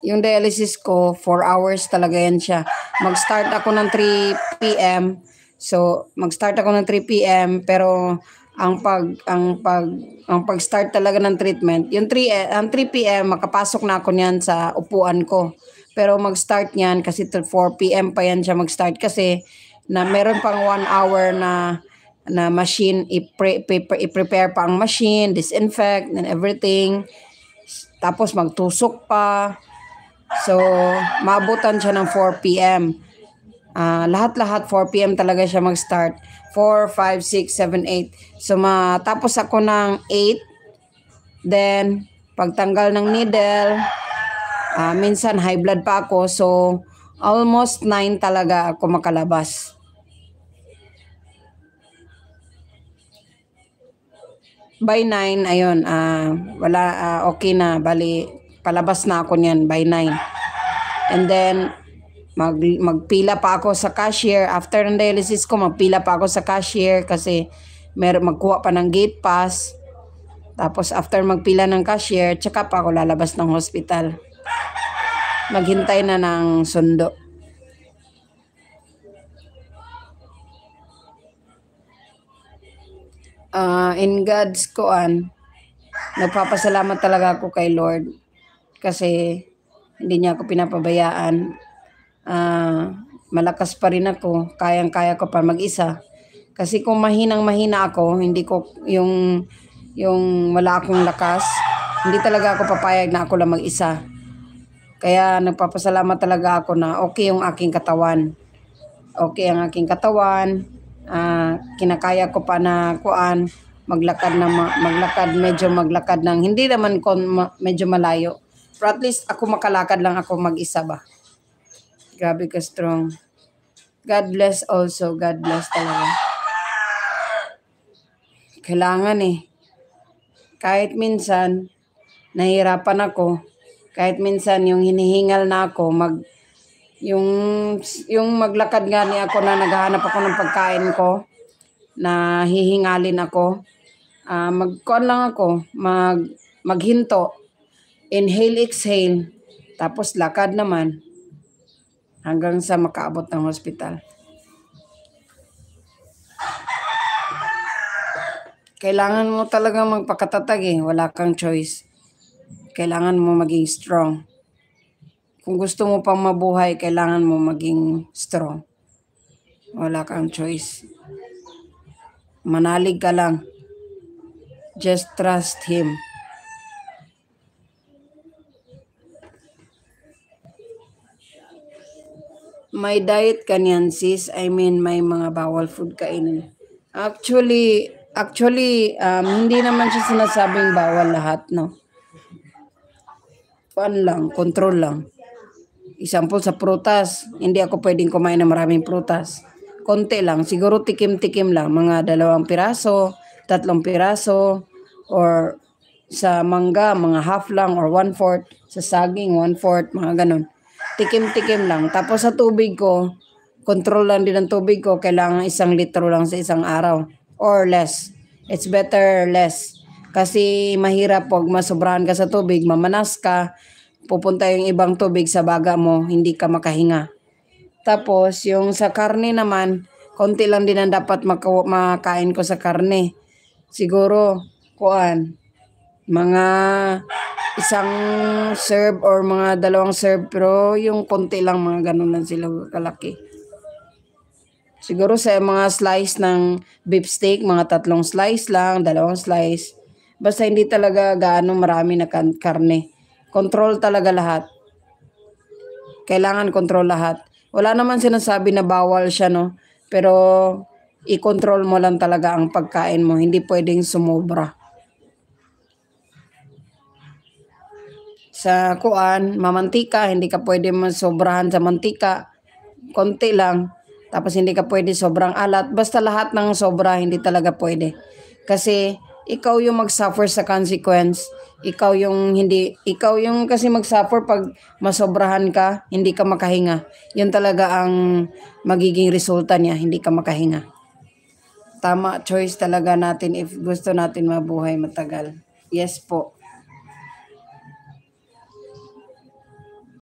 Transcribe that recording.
yung dialysis ko, 4 hours talaga yan siya. Mag-start ako ng 3 p.m. So, mag-start ako ng 3 p.m. Pero ang pag-start talaga ng treatment, yung 3 p.m. makapasok na ako niyan sa upuan ko. Pero mag-start niyan kasi 4 p.m. pa yan siya mag-start kasi na meron pang 1 hour na machine, i-prepare pa ang machine, disinfect and everything. Tapos magtusok pa. So, maabutan siya ng 4 p.m. Lahat-lahat 4 p.m. talaga siya mag-start. 4, 5, 6, 7, 8. So, matapos ako ng 8. Then, pagtanggal ng needle, minsan high blood pa ako. So, almost 9 talaga ako makalabas. By 9, ayun, okay na. Bali, palabas na ako niyan by 9. And then, magpila pa ako sa cashier. After ng dialysis ko, magpila pa ako sa cashier kasi magkuha pa ng gate pass. Tapos after magpila ng cashier, tsaka pa ako lalabas ng hospital. Maghintay na ng sundo. In God's kuan, nagpapasalamat talaga ako kay Lord kasi hindi niya ako pinapabayaan. Malakas pa rin ako, kayang-kaya ko pa mag-isa. Kasi kung mahinang-mahina ako, hindi ko yung wala akong lakas, hindi talaga ako papayag na ako lang mag-isa. Kaya nagpapasalamat talaga ako na okay yung aking katawan. Okay ang aking katawan. Kinakaya ko pa na kuan, maglakad ng hindi naman medyo malayo. Pero at least ako makalakad lang ako mag-isa ba. Grabe ka strong. God bless also. God bless talaga. Kailangan kahit minsan, nahihirapan ako. Kahit minsan, yung hinihingal na ako, yung maglakad nga ni ako na naghahanap ako ng pagkain ko, na hihingalin ako. Magkuhan lang ako, maghinto. Inhale, exhale. Tapos lakad naman. Hanggang sa makaabot ng hospital. Kailangan mo talaga magpakatatag Wala kang choice. Kailangan mo maging strong. Kung gusto mo pang mabuhay, kailangan mo maging strong. Wala kang choice. Manalig ka lang. Just trust Him. May diet ka niyan, sis. I mean, may mga bawal food kainin. Actually, hindi naman siya sinasabing bawal lahat, no? Control lang. Example sa prutas, hindi ako pwedeng kumain ng maraming prutas. Konti lang, siguro tikim-tikim lang, mga 2 piraso, 3 piraso, or sa mangga, mga half lang or 1/4, sa saging, 1/4, mga ganun. Tikim-tikim lang. Tapos sa tubig ko, control lang din ang tubig ko. Kailangan 1 litro lang sa isang araw or less. It's better less. Kasi mahirap pag masobrahan ka sa tubig, mamanas ka, pupunta yung ibang tubig sa baga mo, hindi ka makahinga. Tapos yung sa karne naman, konti lang din ang dapat makain ko sa karne. Siguro, mga 1 serve or mga 2 serve, pero yung konti lang, mga ganun lang sila kalaki. Siguro sa mga slice ng beef steak, mga 3 slice lang, 2 slice. Basta hindi talaga gaano marami na karne. Control talaga lahat. Kailangan control lahat. Wala naman sinasabi na bawal siya, no? Pero i-control mo lang talaga ang pagkain mo. Hindi pwedeng sumobra. Sa mamantika, hindi ka pwede masobrahan sa mantika. Konti lang. Tapos hindi ka pwede sobrang alat. Basta lahat ng sobra, hindi talaga pwede. Kasi ikaw yung mag-suffer sa consequence. Ikaw yung kasi mag-suffer pag masobrahan ka, hindi ka makahinga. Yun talaga ang magiging resulta niya, hindi ka makahinga. Tama, choice talaga natin if gusto natin mabuhay matagal. Yes po.